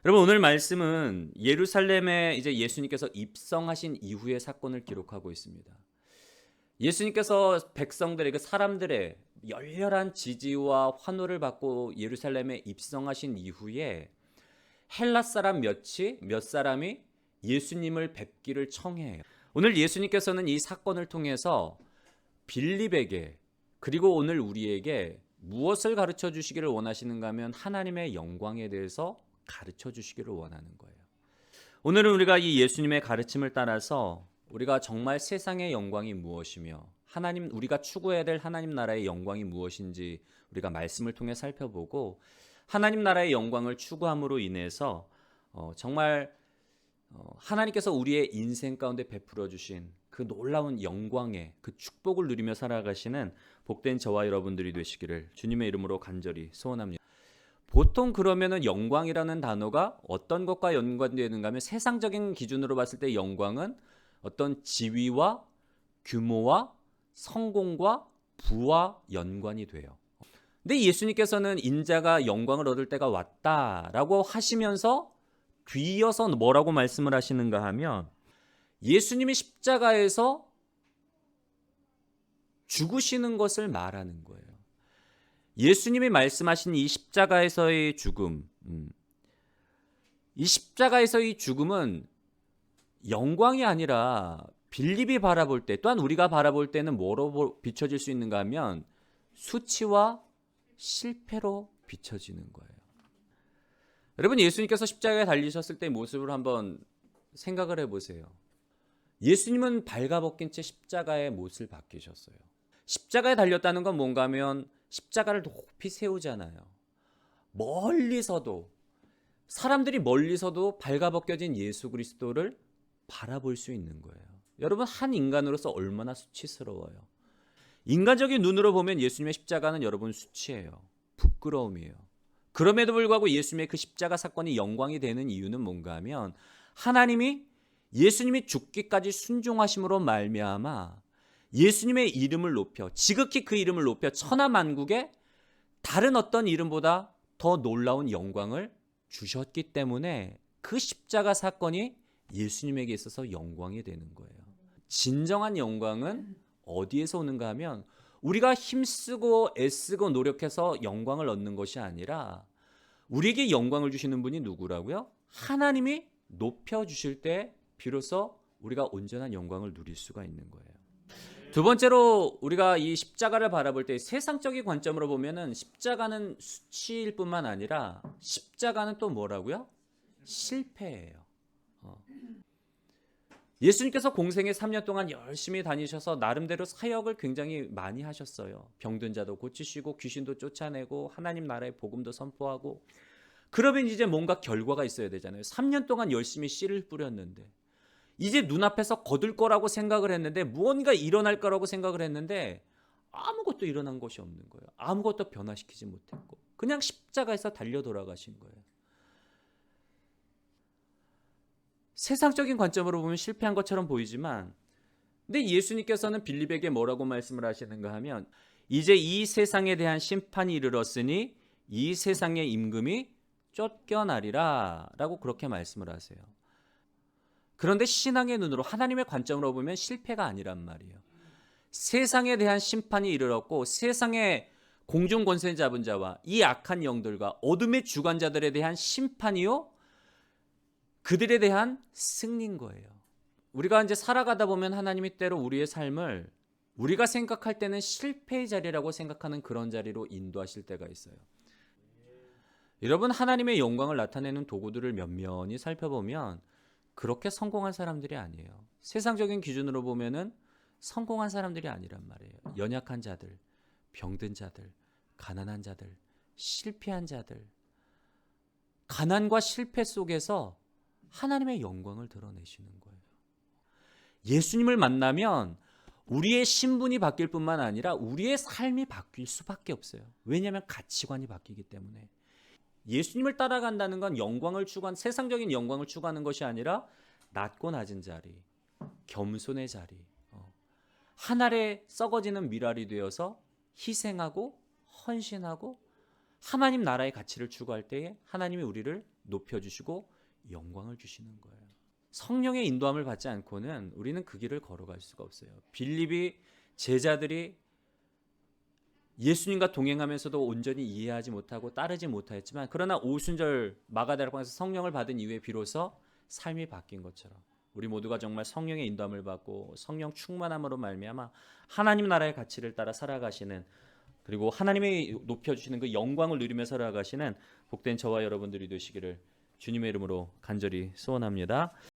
여러분 오늘 말씀은 예루살렘에 이제 예수님께서 입성하신 이후의 사건을 기록하고 있습니다. 예수님께서 백성들에게 사람들의 열렬한 지지와 환호를 받고 예루살렘에 입성하신 이후에 헬라 사람 몇 사람이 예수님을 뵙기를 청해요. 오늘 예수님께서는 이 사건을 통해서 빌립에게 그리고 오늘 우리에게 무엇을 가르쳐 주시기를 원하시는가 하면 하나님의 영광에 대해서 가르쳐 주시기를 원하는 거예요. 오늘은 우리가 이 예수님의 가르침을 따라서 우리가 정말 세상의 영광이 무엇이며 하나님 우리가 추구해야 될 하나님 나라의 영광이 무엇인지 우리가 말씀을 통해 살펴보고 하나님 나라의 영광을 추구함으로 인해서 정말 하나님께서 우리의 인생 가운데 베풀어 주신 그 놀라운 영광의 그 축복을 누리며 살아가시는 복된 저와 여러분들이 되시기를 주님의 이름으로 간절히 소원합니다. 보통 그러면은 영광이라는 단어가 어떤 것과 연관되는가 하면 세상적인 기준으로 봤을 때 영광은 어떤 지위와 규모와 성공과 부와 연관이 돼요. 근데 예수님께서는 인자가 영광을 얻을 때가 왔다라고 하시면서 뒤이어서 뭐라고 말씀을 하시는가 하면 예수님이 십자가에서 죽으시는 것을 말하는 거예요. 예수님이 말씀하신 이 십자가에서의 죽음, 이 십자가에서의 죽음은 영광이 아니라 빌립이 바라볼 때 또한 우리가 바라볼 때는 뭐로 비춰질 수 있는가 하면 수치와 실패로 비춰지는 거예요. 여러분 예수님께서 십자가에 달리셨을 때의 모습을 한번 생각을 해보세요. 예수님은 발가벗긴 채 십자가의 못을 박히셨어요. 십자가에 달렸다는 건 뭔가 하면 십자가를 높이 세우잖아요. 멀리서도 사람들이 멀리서도 발가벗겨진 예수 그리스도를 바라볼 수 있는 거예요. 여러분 한 인간으로서 얼마나 수치스러워요. 인간적인 눈으로 보면 예수님의 십자가는 여러분 수치예요. 부끄러움이에요. 그럼에도 불구하고 예수님의 그 십자가 사건이 영광이 되는 이유는 뭔가 하면 하나님이 예수님이 죽기까지 순종하심으로 말미암아 예수님의 이름을 높여 지극히 그 이름을 높여 천하만국에 다른 어떤 이름보다 더 놀라운 영광을 주셨기 때문에 그 십자가 사건이 예수님에게 있어서 영광이 되는 거예요. 진정한 영광은 어디에서 오는가 하면 우리가 힘쓰고 애쓰고 노력해서 영광을 얻는 것이 아니라 우리에게 영광을 주시는 분이 누구라고요? 하나님이 높여주실 때 비로소 우리가 온전한 영광을 누릴 수가 있는 거예요. 두 번째로 우리가 이 십자가를 바라볼 때 세상적인 관점으로 보면은 십자가는 수치일 뿐만 아니라 십자가는 또 뭐라고요? 실패예요. 예수님께서 공생의 3년 동안 열심히 다니셔서 나름대로 사역을 굉장히 많이 하셨어요. 병든 자도 고치시고 귀신도 쫓아내고 하나님 나라의 복음도 선포하고 그러면 이제 뭔가 결과가 있어야 되잖아요. 3년 동안 열심히 씨를 뿌렸는데 이제 눈앞에서 거둘 거라고 생각을 했는데 무언가 일어날 거라고 생각을 했는데 아무것도 일어난 것이 없는 거예요. 아무것도 변화시키지 못했고 그냥 십자가에서 달려 돌아가신 거예요. 세상적인 관점으로 보면 실패한 것처럼 보이지만 근데 예수님께서는 빌립에게 뭐라고 말씀을 하시는가 하면 이제 이 세상에 대한 심판이 이르렀으니 이 세상의 임금이 쫓겨나리라 라고 그렇게 말씀을 하세요. 그런데 신앙의 눈으로 하나님의 관점으로 보면 실패가 아니란 말이에요. 세상에 대한 심판이 이르렀고 세상의 공중 권세 잡은 자와 이 악한 영들과 어둠의 주관자들에 대한 심판이요 그들에 대한 승리인 거예요. 우리가 이제 살아가다 보면 하나님이 때로 우리의 삶을 우리가 생각할 때는 실패의 자리라고 생각하는 그런 자리로 인도하실 때가 있어요. 여러분 하나님의 영광을 나타내는 도구들을 면면히 살펴보면 그렇게 성공한 사람들이 아니에요. 세상적인 기준으로 보면은 성공한 사람들이 아니란 말이에요. 연약한 자들, 병든 자들, 가난한 자들, 실패한 자들. 가난과 실패 속에서 하나님의 영광을 드러내시는 거예요. 예수님을 만나면 우리의 신분이 바뀔 뿐만 아니라 우리의 삶이 바뀔 수밖에 없어요. 왜냐하면 가치관이 바뀌기 때문에. 예수님을 따라간다는 건 영광을 추구한 세상적인 영광을 추구하는 것이 아니라 낮고 낮은 자리, 겸손의 자리, 한 알에 썩어지는 밀알이 되어서 희생하고 헌신하고 하나님 나라의 가치를 추구할 때에 하나님이 우리를 높여주시고 영광을 주시는 거예요. 성령의 인도함을 받지 않고는 우리는 그 길을 걸어갈 수가 없어요. 빌립이 제자들이 예수님과 동행하면서도 온전히 이해하지 못하고 따르지 못하였지만 그러나 오순절 마가다락방에서 성령을 받은 이후에 비로소 삶이 바뀐 것처럼 우리 모두가 정말 성령의 인도함을 받고 성령 충만함으로 말미암아 하나님 나라의 가치를 따라 살아가시는, 그리고 하나님이 높여주시는 그 영광을 누리며 살아가시는 복된 저와 여러분들이 되시기를 주님의 이름으로 간절히 소원합니다.